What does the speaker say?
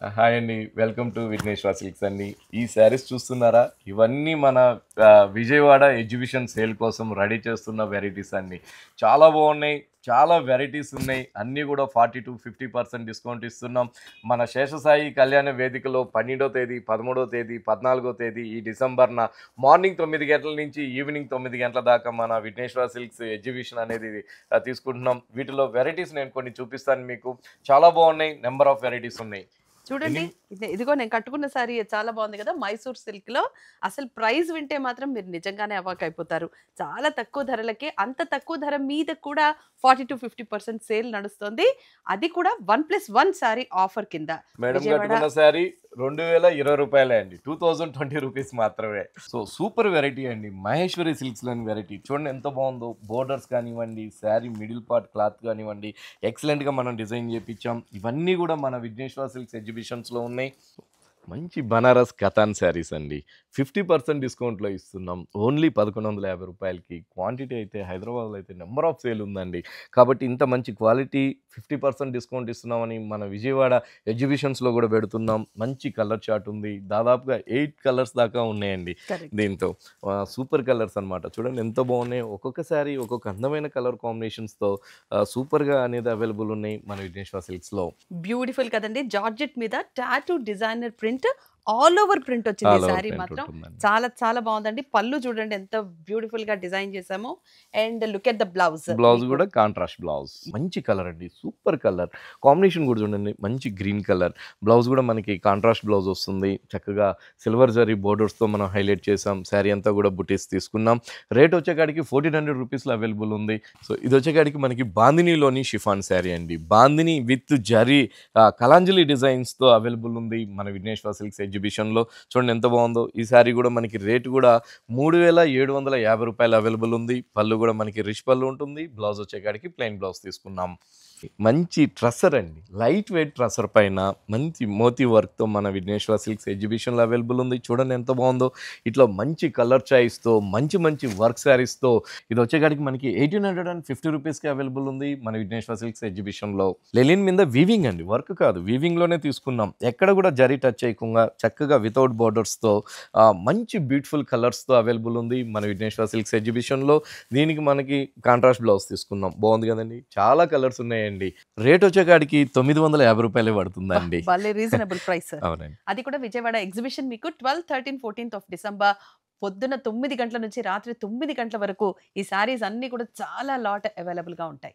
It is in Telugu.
హాయ్ అండి. వెల్కమ్ టు విఘ్నేశ్వర సిల్క్స్ అండి. ఈ శారీస్ చూస్తున్నారా? ఇవన్నీ మన విజయవాడ ఎగ్జిబిషన్ సేల్ కోసం రెడీ చేస్తున్న వెరైటీస్ అండి. చాలా బాగున్నాయి. చాలా వెరైటీస్ ఉన్నాయి. అన్నీ కూడా 40-50% డిస్కౌంట్ ఇస్తున్నాం. మన శేషసాయి కళ్యాణ వేదికలో 12వ తేదీ, 13వ తేదీ, 14వ తేదీ ఈ డిసెంబర్న మార్నింగ్ 9 గంటల నుంచి ఈవినింగ్ 9 గంటల దాకా మన విఘ్నేశ్వర సిల్క్స్ ఎగ్జిబిషన్ అనేది తీసుకుంటున్నాం. వీటిలో వెరైటీస్ నేను కొన్ని చూపిస్తాను మీకు. చాలా బాగున్నాయి. నెంబర్ ఆఫ్ వెరైటీస్ ఉన్నాయి. చూడండి. ఇదిగో నేను కట్టుకున్న సారీ చాలా బాగుంది కదా! మైసూర్ సిల్క్‌లో. అసలు ప్రైస్ వింటే మాత్రం మీరు నిజంగానే అవాక్కయిపోతారు. చాలా తక్కువ ధరలకే అంత తక్కువ ధర మీద కూడా 40-50% సేల్ నడుస్తోంది. అది కూడా 1+1 సారీ ఆఫర్ కింద. మేడం విజయవాడ కట్టుకున్న శారీ రూ. 2020 అండి. 2020 రూపీస్ మాత్రమే. సో సూపర్ వెరైటీ అండి. మహేశ్వరి సిల్క్స్ లోని వెరైటీ చూడండి ఎంత బాగుందో. బోర్డర్స్ కానివ్వండి, శారీ మిడిల్ పార్ట్ క్లాత్ కానివ్వండి, ఎక్సలెంట్ గా మనం డిజైన్ చేపించాం. ఇవన్నీ కూడా మన విఘ్నేశ్వర సిల్క్స్ ఎగ్జిబిషన్స్ లో ఉన్నాయి. మంచి బనారస్ కథాన్ శారీస్ అండి. 50% డిస్కౌంట్లో ఇస్తున్నాం. ఓన్లీ రూ. 1150కి. క్వాంటిటీ అయితే హైదరాబాద్లో అయితే నెంబర్ ఆఫ్ సేల్ ఉందండి. కాబట్టి ఇంత మంచి క్వాలిటీ 50% డిస్కౌంట్ ఇస్తున్నామని మన విజయవాడ ఎగ్జిబిషన్స్లో కూడా పెడుతున్నాం. మంచి కలర్ చార్ట్ ఉంది. దాదాపుగా 8 కలర్స్ దాకా ఉన్నాయండి కరెక్ట్. దీంతో. సూపర్ కలర్స్ అనమాట. చూడండి ఎంత బాగున్నాయి. ఒక్కొక్క శారీ ఒక్కొక్క అందమైన కలర్ కాంబినేషన్స్తో సూపర్గా అనేది అవైలబుల్ ఉన్నాయి మన విఘ్నేశ్వర సిల్క్స్లో. బ్యూటిఫుల్ కదండీ! జార్జెట్ మీద tattoo designer print all over print వచ్చింది ఈ ఆల్ ఓవర్ సారీ ప్రింట్ మాత్రం. ఉంటుందండి. చాలా చాలా బాగుందండి. పళ్ళు చూడండి ఎంత బ్యూటిఫుల్ గా డిజైన్ చేసామో. And look at the blouse. Blouse కూడా కాంట్రాస్ట్ బ్లౌజ్. మంచి కలర్ అండి. సూపర్ కలర్ కాంబినేషన్ కూడా చూడండి. మంచి గ్రీన్ కలర్. బ్లౌజ్ కూడా మనకి కాంట్రాస్ట్ బ్లౌజ్ వస్తుంది. చక్కగా సిల్వర్ జరీ బోర్డర్స్తో మనం హైలైట్ చేసాం. శారీ అంతా కూడా బుటీస్ తీసుకున్నాం. రేట్ వచ్చేకాడికి 1400 రూపీస్లో అవైలబుల్ ఉంది. సో ఇది వచ్చేకాడికి మనకి బాందినీలోని షిఫాన్ శారీ అండి. బాందిని విత్ జరీ కలాంజలి డిజైన్స్తో అవైలబుల్ ఉంది మన విఘ్నేశ్వర సిల్క్స్ ఎగ్జిబిషన్లో. చూడండి ఎంత బాగుందో. ఈ శారీ కూడా మనకి రేటు కూడా రూ. 3750 అవైలబుల్ ఉంది. పళ్ళు కూడా మనకి రిచ్ పళ్ళు ఉంటుంది. బ్లౌజ్ వచ్చేకాడికి ప్లెయిన్ బ్లౌజ్ తీసుకున్నాం. మంచి ట్రస్సర్ అండి. లైట్ వెయిట్ ట్రస్సర్ పైన మంచి మోతీ వర్క్తో మన విఘ్నేశ్వర సిల్క్స్ ఎగ్జిబిషన్లో అవైలబుల్ ఉంది. చూడండి ఎంత బాగుందో. ఇట్లా మంచి కలర్ చాయిస్తో మంచి మంచి వర్క్ శారీస్తో ఇది వచ్చేకాడికి మనకి 1850 రూపీస్కి అవైలబుల్ ఉంది మన విఘ్నేశ్వర సిల్క్స్ ఎగ్జిబిషన్లో. లెలిన్ మీద వీవింగ్ అండి, వర్క్ కాదు, వీవింగ్లోనే తీసుకున్నాం. ఎక్కడ కూడా జరీ టచ్ చేయకుండా చక్కగా వితౌట్ బార్డర్స్తో మంచి బ్యూటిఫుల్ కలర్స్తో అవైలబుల్ ఉంది మన విఘ్నేశ్వర సిల్క్స్ ఎగ్జిబిషన్లో. దీనికి మనకి కాంట్రాస్ట్ బ్లౌజ్ తీసుకున్నాం. బాగుంది కదండి. చాలా కలర్స్ ఉన్నాయండి. రేట్ వచ్చేకాడికి రూ. 950 పడుతుందండి. భలే రీజనబుల్ ప్రైస్. అవునండి. అది కూడా విజయవాడ ఎగ్జిబిషన్ మీకు 12, 13, 14th ఆఫ్ డిసెంబర్ పొద్దున్న 9 గంటల నుంచి రాత్రి 9 గంటల వరకు ఈ సారీస్ అన్ని కూడా చాలా లాట్ అవైలబుల్ గా ఉంటాయి.